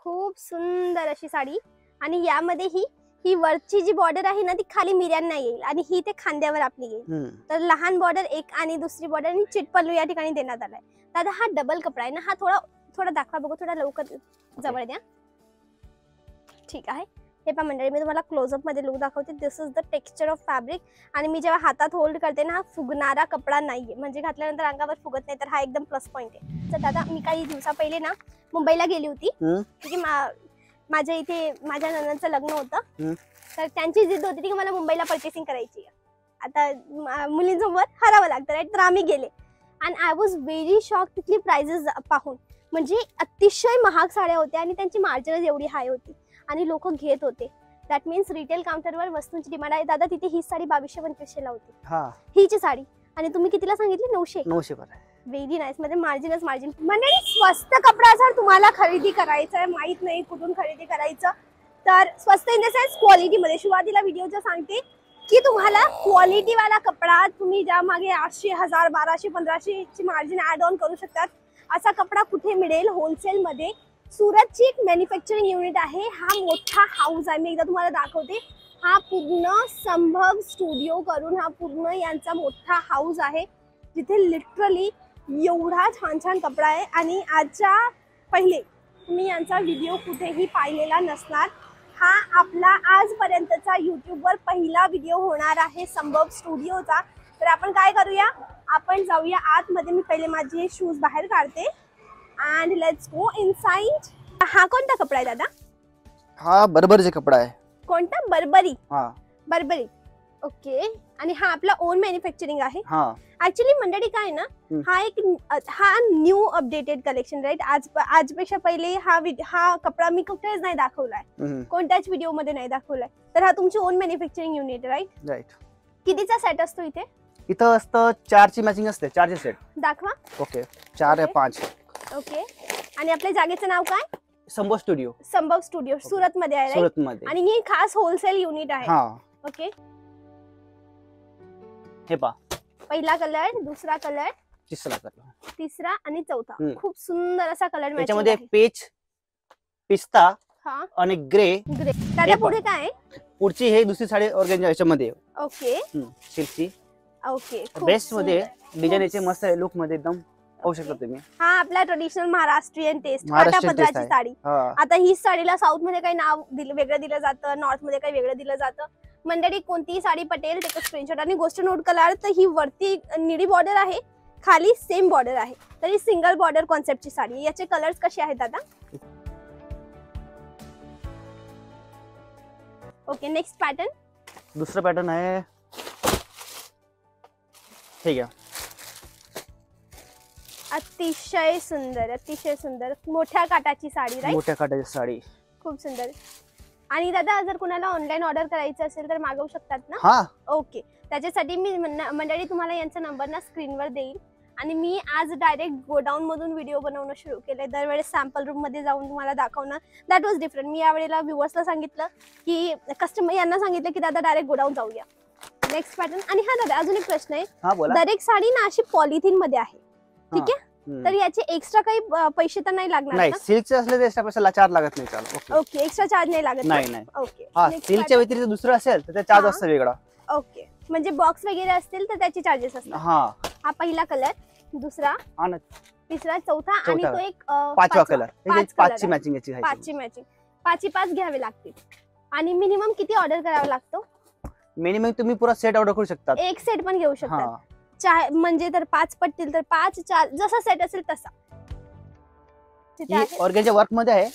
खूप सुंदर अशी साडी आणि यामध्ये ही वरची जी बॉर्डर आहे ना ती खाली मिऱ्यांना येईल आणि ही ते खांद्यावर आपली येईल. तर लहान बॉर्डर एक आणि दुसरी बॉर्डर आणि चिटपल्लू या ठिकाणी देण्यात आलाय. दादा हा डबल कपडा आहे ना, हा थोडा दाखवा बघू, थोडा लवकर जवळ द्या. ठीक आहे. हे पहा मंडळी, मी तुम्हाला क्लोजअप मध्ये लुक दाखवते. This is the texture of fabric आणि मी जेव्हा हातात होल्ड करते ना, हा फुगणारा कपडा नाहीये, म्हणजे घातल्यानंतर अंगावर फुगत नाही, तर हा एकदम प्लस पॉइंट आहे. तर दादा मी काही दिवसा पहिले ना मुंबईला गेली होती, की माझ्या इथे माझ्या नंदचं लग्न होतं. तर त्यांची जिद्द होती की मला मुंबईला पर्चेसिंग करायची. आता मुलींसमोर हरावं लागतं राईट. तर आम्ही गेले आणि आय वॉज व्हेरी शॉक तिथली प्राइजेस पाहून. म्हणजे अतिशय महाग साड्या होत्या आणि त्यांची मार्जिनच एवढी हाय होती आणि लोक घेत होते. दॅट मीन्स रिटेल काउंटरवर वस्तूंची डिमांड आहे. दादा तिथे ही साडी 2200-2500 ला होती, हीची साडी. आणि तुम्ही कितीला सांगितली? 900. Very nice. म्हणजे मार्जिनच मार्जिन. म्हणजे स्वस्त कपडा जर तुम्हाला खरेदी करायचा आहे, माहित नाही कुठून खरेदी करायचं, तर स्वस्त इन द सेन्स क्वालिटी मध्ये. सुरुवातीला व्हिडिओचं सांगते की तुम्हाला क्वालिटी वाला कपडा तुम्ही ज्या मागे 800, 1000, 1200, 1500 ची मार्जिन ऍड ऑन करू शकतात, असा कपडा कुठे मिळेल? होलसेल मध्ये. सुरतची एक मॅन्युफॅक्चरिंग युनिट आहे. हा मोठा हाऊस आहे, मी एकदा तुम्हाला दाखवते. हा पूर्ण संभव स्टुडिओ करून हा पूर्ण यांचा मोठा हाऊस आहे, जिथे लिटरली एवढा छान छान कपडा आहे. आणि आजच्या पहिले तुम्ही यांचा व्हिडिओ कुठेही पाहिलेला नसणार. हा आपला आजपर्यंतचा यूट्यूबवर पहिला व्हिडिओ होणार आहे संभव स्टुडिओचा. तर आपण काय करूया, आपण जाऊया आतमध्ये. मी पहिले माझे शूज बाहेर काढते and let's go inside. हा कोणता कपडा आहे दादा? हा बर्बरीचा कपडा आहे. कोणता? बर्बरी. हा बर्बरी. ओके. आणि हा आपला ओन मॅन्युफॅक्चरिंग आहे. हा ऍक्च्युली मंडळी काय ना, हा न्यू अपडेटेड कलेक्शन राईट. आजपेक्षा पहिले हा कपडा मी कुठेच नाही दाखवलाय, कोणत्याच व्हिडिओ मध्ये नाही दाखवलाय. तर हा तुमची own manufacturing unit right. Right. कितीचा सेट असतो इथे? इथं असतं 4ची मॅचिंग असते, 4चे सेट. दाखवा. ओके 4 या 5. ओके. आणि आपल्या जागेचं नाव काय? संभव स्टुडिओ. संभव स्टुडिओ सुरत मध्ये आहे. सुरत मध्ये. आणि ही खास होलसेल युनिट आहे. हा. ओके. हे पहा, पहिला कलर, दुसरा कलर, तिसरा कलर, तिसरा आणि चौथा. खूप सुंदर असा कलर मॅचिंग. त्याच्यामध्ये पेच, पिस्ता आणि ग्रे. त्याच्या पुढे काय? पुढची हे दुसरी साडी ऑर्गेन्जा याच्यामध्ये. ओके. सिल्कची. ओके. बेस्ट मध्ये डिझाईन याचे मस्त आहे, लुक मध्ये एकदम पाहू शकता तुम्ही. हा आपला ट्रेडिशनल महाराष्ट्रीयन टेस्ट, काठापदराची साडी. आता ही साडीला साऊथ मध्ये काही नाव वेगळं दिलं जातं, नॉर्थ मध्ये काही वेगळं दिलं जातं. मंडळी कोणतीही साडी पटेल त्याचं स्क्रीनशॉट. आणि गोष्ट नोट करा, तर ही वरती निळी बॉर्डर आहे, खाली सेम बॉर्डर आहे, तर ही सिंगल बॉर्डर कॉन्सेप्टची साडी. याचे कलर्स कसे आहेत आता? ओके. Next pattern. दुसरा पॅटर्न आहे, ठीक आहे. अतिशय सुंदर, अतिशय सुंदर. मोठ्या काटाची साडी राईट. मोठ्या काटाची साडी खूप सुंदर. आणि दादा जर कुणाला ऑनलाईन ऑर्डर करायचं असेल तर मागवू शकतात ना? हा. ओके. त्याच्यासाठी मी मंडळी तुम्हाला यांचा नंबर ना स्क्रीनवर देईल. आणि मी आज डायरेक्ट गोडाऊन मधून व्हिडिओ बनवणं सुरू केलंय. दरवेळेस सॅम्पल रूम मध्ये जाऊन तुम्हाला दाखवणं, दॅट वॉज डिफरंट. मी यावेळेला व्ह्युअर्सला सांगितलं की कस्टमर यांना सांगितलं की दादा डायरेक्ट गोडाऊन जाऊया. Next pattern. आणि हा दादा अजून एक प्रश्न आहे. दरेक साडी ना अशी पॉलिथिन मध्ये आहे, ठीक आहे, तर याचे एक्स्ट्रा काही पैसे तर नाही लागणार? नाही, सिल्कचे असले तर एक्स्ट्रा पैसा चार्ज लागत नाही. चालेल. ओके. एक्स्ट्रा चार्ज नाही लागत? नाही. ओके. हा, सिल्कच्या व्यतिरिक्त दुसरं असेल तर त्याचा चार्ज असतो वेगळा. ओके. म्हणजे बॉक्स वगैरे असतील तर त्याचे चार्जेस असतात. हा पहिला कलर, दुसरा, तिसरा, चौथा आणि तो एक 5वा कलर. 5ची मॅचिंग याची. 5ची मॅचिंग. 5 घ्यावे लागतील. आणि मिनिमम किती ऑर्डर करावा लागतो? मिनिमम तुम्ही पुरा सेट ऑर्डर करू शकता. एक सेट पण घेऊ शकता. म्हणजे तर 5 पडतील तर 5, 4 जसा सेट असेल तसा. ऑर्गेन्जा वर्क मध्ये आहे.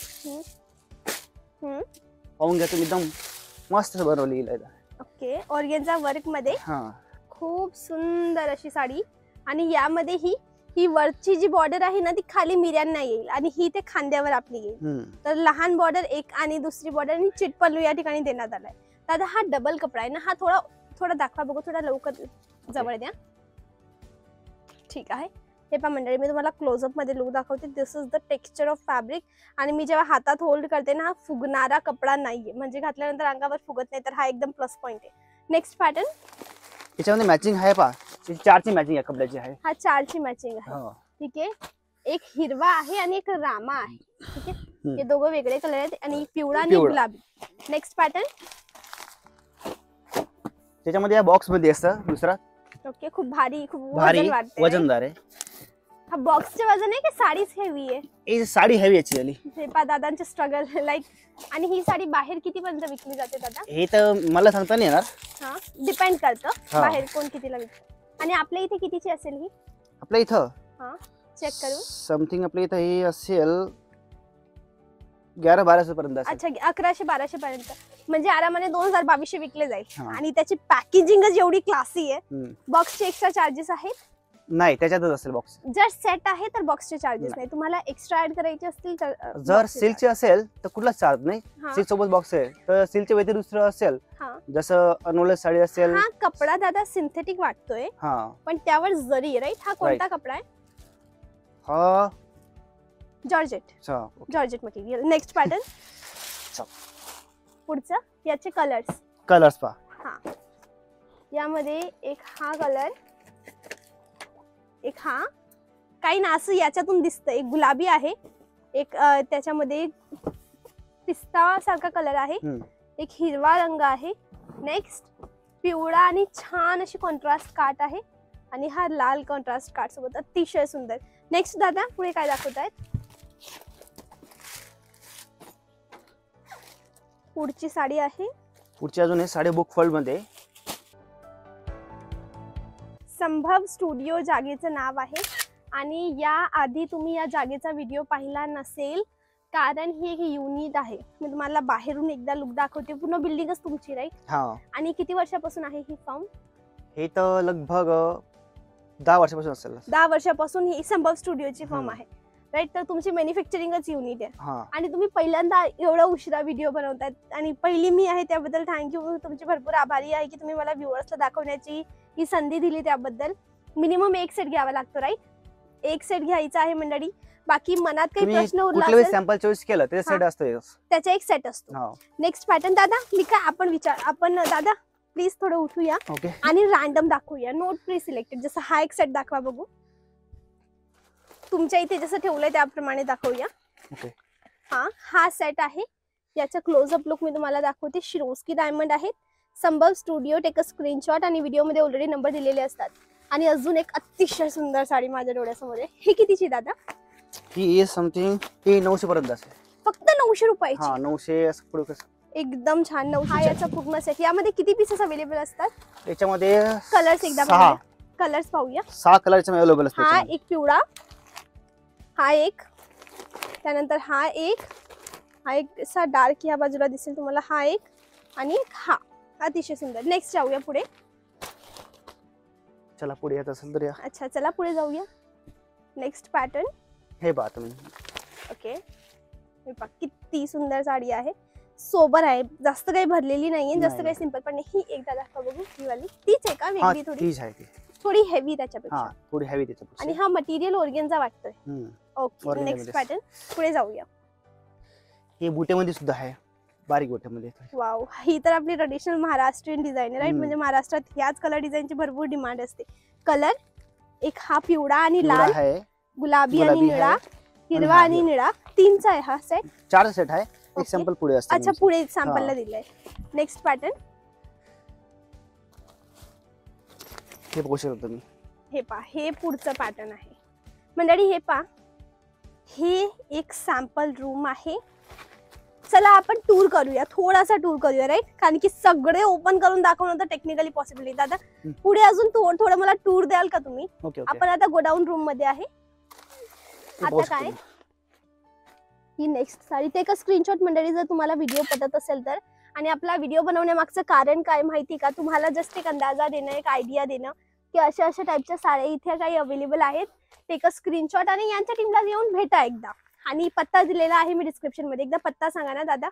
पाहून घ्या तुम्ही, एकदम मस्त बनवली. ओके. ऑर्गेन्जा वर्क मध्ये खूप सुंदर अशी साडी. आणि यामध्ये ही वरची जी बॉर्डर आहे ना ती खाली मिऱ्यांना येईल आणि ही ते खांद्यावर आपली येईल. तर लहान बॉर्डर एक आणि दुसरी बॉर्डर आणि चिटपल्लू या ठिकाणी देण्यात आलाय. दादा हा डबल कपडा आहे ना, हा थोडा दाखवा बघू, थोडा लवकर जवळ द्या. ठीक आहे. हे पहा मंडळी, मी तुम्हाला क्लोजअप मध्ये लुक दाखवते. This is the texture of fabric. आणि मी जेव्हा हातात होल्ड करते ना, हा फुगणारा कपडा नाहीये, म्हणजे घातल्यानंतर अंगावर फुगत नाही, तर हा एकदम प्लस पॉइंट आहे. Next pattern. याच्यामध्ये मॅचिंग आहे पहा, 4ची मॅचिंग या कपड्याची आहे. हा 4ची मॅचिंग आहे. ठीक आहे. एक हिरवा आहे आणि एक रामा आहे. ठीक आहे. हे दोघं वेगळे कलर आहेत आणि पिवळा आणि पिवळा. गुलाबी. Next pattern. त्याच्यामध्ये या बॉक्स मध्ये असतं दुसरा. ओके, खूप भारी, खूप भारी वजन वाटते. वजनदार आहे. हा बॉक्सचे वजन आहे की साडीच हेवी आहे? ही साडी हेवी याची आली. हे पा दादांचे स्ट्रगल लाईक. आणि ही साडी बाहेर कितीपर्यंत विकली जाते दादा? हे तर मला सांगता नाही येणार. हा, डिपेंड करतं हा. बाहेर कोण कितीला विकतं. आणि आपल्या इथे कितीची असेल ही? आपल्या इथं हा, चेक करू. समथिंग आपल्या इथं हे असेल 1100-1200 पर्यंत असेल. अच्छा, 1100-1200 पर्यंत. म्हणजे आरामाने 2000-2200 विकले जाईल. हा. आणि त्याची पॅकेजिंगच एवढी क्लासी आहे. हम्म. बॉक्सचे एक्स्ट्रा चार्जेस आहेत? नाही, त्याच्यातच असेल बॉक्स. जर सेट आहे तर बॉक्सचे चार्जेस नाही. नाही. तुम्हाला एक्स्ट्रा ऍड करायचे असतील तर जर box चे सिल्कचे असेल तर कुठलाच चार्ज नाही. हा. सिल्क सोबत बॉक्स आहे तर सिल्कच्या व्यतिरिक्त दुसरं असेल हा. जसं अनोले साडी असेल. हा कपडा दादा सिंथेटिक वाटतोय हा पण त्यावर जरी राईट. हा कोणता कपडा आहे? हा जॉर्जेट. अच्छा. Georgette material. Next pattern. चल. पुढचा. याचे कलर्स. कलर्स पहा. हा, यामध्ये एक हा कलर, एक हा. काही ना असं याच्यातून दिसतं. एक गुलाबी आहे, एक त्याच्यामध्ये पिस्ता सारखा कलर आहे, एक हिरवा रंग आहे. नेक्स्ट पिवळा आणि छान अशी कॉन्ट्रास्ट काट आहे आणि हा लाल कॉन्ट्रास्ट काट सोबत अतिशय सुंदर. नेक्स्ट दादा पुढे काय दाखवतायत? पुढची साडी आहे. पुढची अजून हे साडी बुक फोल्ड मध्ये. संभव स्टुडिओ जागेचं नाव आहे आणि या आधी तुम्ही या जागेचा व्हिडिओ पाहिला नसेल कारण ही एक युनिट आहे. मी तुम्हाला बाहेरून एकदा लुक दाखवते. पूर्ण बिल्डिंगच तुमची राईट. हा. आणि किती वर्षापासून आहे ही फर्म? हे तर लगभग 10 वर्षापासून असेल. 10 वर्षापासून ही संभव स्टुडिओची फर्म हम्म. आहे राईट. तर तुमची मॅन्युफॅक्चरिंगच युनिट आहे हा. आणि तुम्ही पहिल्यांदा एवढा उशिरा व्हिडिओ बनवतायत आणि पहिली मी आहे त्याबद्दल थँक्यू. तुमची भरपूर आभारी आहे की तुम्ही मला व्ह्युअर्सला दाखवण्याची ही संधी दिली त्याबद्दल. मिनिमम एक सेट घ्यावा लागतो राईट. एक सेट घ्यायचा आहे मंडळी. बाकी मनात काही तुम्ही प्रश्न उरला कुठलाही असेल सॅम्पल चॉईस केलं त्याचा सेट असतो. त्याचा एक सेट असतो. हा. नेक्स्ट पॅटर्न दादा मी काय आपण दादा प्लीज थोडं उठूया ओके. आणि रॅन्डम दाखवूया. Not preselected. जसं हा एक सेट दाखवा बघू. तुमच्या इथे जसं ठेवलंय त्याप्रमाणे दाखवूया. ओके. हा सेट आहे. याचा क्लोजअप लुक मी तुम्हाला दाखवते. शिरोस्की डायमंड आहेत. संभव स्टुडिओ. Take a screenshot. आणि व्हिडिओमध्ये ऑलरेडी नंबर दिलेले असतात. आणि अजून एक अतिशय सुंदर साडी माझ्या डोळ्यासमोर आहे. ही कितीची दादा? ही समथिंग ही 900 पर्यंत असेल. फक्त 900 रुपयाची. हा 900 असं पुढे कसं. एकदम छान. 900. हा याचा पूर्ण सेट. यामध्ये किती पीसेस अवेलेबल असतात? याच्यामध्ये कलर्स एकदा 6 पाहूया. कलर्स पाहूया. 6 कलरचे अवेलेबल असतात. हा एक पिवळा, हा एक, त्यानंतर हा एक असा डार्क या बाजूला दिसेल तुम्हाला, हा एक आणि हा. अतिशय सुंदर. नेक्स्ट जाऊया पुढे. चला पुढे येत असेल तर या. अच्छा चला पुढे जाऊया. Next pattern. हे पहा तुम्ही. ओके. किती सुंदर साडी आहे. सोबर आहे. जास्त काही भरलेली नाहीये. जास्त काही सिंपल पण नाही. ही एकदा दाखवा बघू. ही वाली तीच आहे का? हा वेगळी थोडी. तीच आहे ती. थोडी हेवी त्याच्यापेक्षा. हा थोडी हेवी त्याच्यापेक्षा. आणि हा मटेरियल ऑर्गेन्झा वाटतोय. ओके. Organza नेक्स्ट मध्ये. पॅटर्न. पुढे जाऊया. हे बुट्यामध्ये सुद्धा आहे. बारीक बुट्यामध्ये. वाव. ही तर आपली ट्रेडिशनल महाराष्ट्रीयन डिझाईन राईट. हम्म. म्हणजे महाराष्ट्रात ह्याच कलर डिझाईनची भरपूर डिमांड असते. कलर एक हा पिवळा आणि पिवळा लाल, आहे. गुलाबी आणि गुलाबी निळा, आहे. हिरवा हा, आणि हिरवा. निळा. तीनचा आहे हा सेट. 4 सेट आहे. ओके. एक सॅम्पल पुढे असतं. अच्छा पुढे सॅम्पलला हा. दिलंय. Next pattern. हे बघू शकता तुम्ही. हे पा. हे पुढचं पॅटर्न आहे मंडळी. हे पा. हे एक सॅम्पल रूम आहे. चला आपण टूर करूया. थोडासा टूर करूया राईट. कारण की सगळे ओपन करून दाखवणं तर टेक्निकली पॉसिबल नाही. दादा पुढे अजून थोडं मला टूर द्याल का तुम्ही? Okay okay. आपण आता गोडाऊन रूम मध्ये आहे. हे बघू आता शकता काय? तुम्ही. ही नेक्स्ट साडी. ते का स्क्रीनशॉट मंडळी जर तुम्हाला व्हिडिओ पटत असेल तर. आणि आपला व्हिडिओ बनवण्यामागचं कारण काय माहिती का? तुम्हाला जस्ट एक अंदाजा देणं, एक आयडिया देणं की अशा टाईपच्या साड्या इथे काही अवेलेबल आहेत. टेक अ स्क्रीनशॉट आणि यांच्या टीमला येऊन भेटा एकदा. आणि पत्ता दिलेला आहे मी डिस्क्रिप्शन मध्ये. एकदा पत्ता सांगा ना दादा.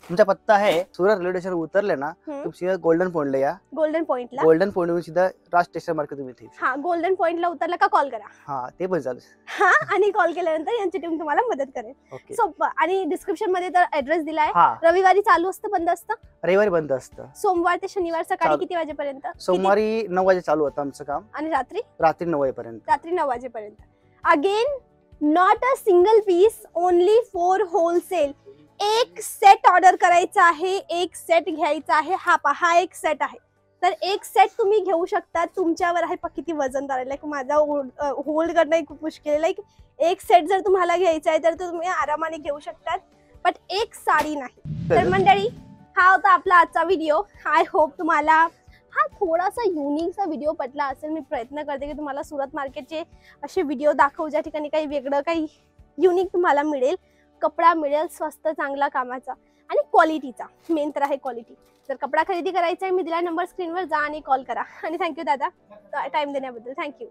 तुमचा पत्ता आहे सुरत रेल्वे स्टेशन उतरले ना तुम्ही सीधा गोल्डन पॉइंटला या. गोल्डन पॉइंटला. गोल्डन पॉइंट वरून सीधा राज स्टेशन मार्केट तुम्ही इथे. हा गोल्डन पॉइंटला उतरला का कॉल करा. हा ते पण चालू. हा आणि कॉल केल्यानंतर यांची टीम तुम्हाला मदत करेल. ओके. सोपं. आणि डिस्क्रिप्शन मध्ये तर ऍड्रेस दिलाय. हा रविवारी चालू असतं बंद असतं? रविवारी बंद असतं. सोमवार ते शनिवार सकाळी चालू. किती वाजेपर्यंत? सोमवारी 9 वाजे चालू होतं आमचं काम. आणि रात्री? रात्री 9 वाजेपर्यंत. रात्री 9 वाजेपर्यंत. Again not a single piece, only for wholesale. एक सेट ऑर्डर करायचा आहे, एक सेट घ्यायचा आहे. हा एक सेट आहे. तर एक सेट तुम्ही घेऊ शकता. तुमच्यावर आहे किती वजनदार आहे. लाईक माझा होल्ड करणं खूप मुश्किल आहे. लाईक एक सेट जर तुम्हाला घ्यायचा आहे तर तुम्ही आरामाने घेऊ शकतात, बट एक साडी नाही. तर मंडळी, हा होता आपला आजचा व्हिडिओ. आय होप तुम्हाला हा थोडासा युनिकचा व्हिडिओ पटला असेल. मी प्रयत्न करते की तुम्हाला सुरत मार्केटचे असे व्हिडिओ दाखवू ज्या ठिकाणी काही वेगळं, काही युनिक तुम्हाला मिळेल. कपडा मिळेल स्वस्त, चांगला कामाचा आणि क्वालिटीचा. मेन तर आहे क्वालिटी. जर कपडा खरेदी करायचा आहे, मी दिला नंबर स्क्रीनवर जा आणि कॉल करा. आणि थँक्यू दादा टाइम देण्याबद्दल. थँक्यू.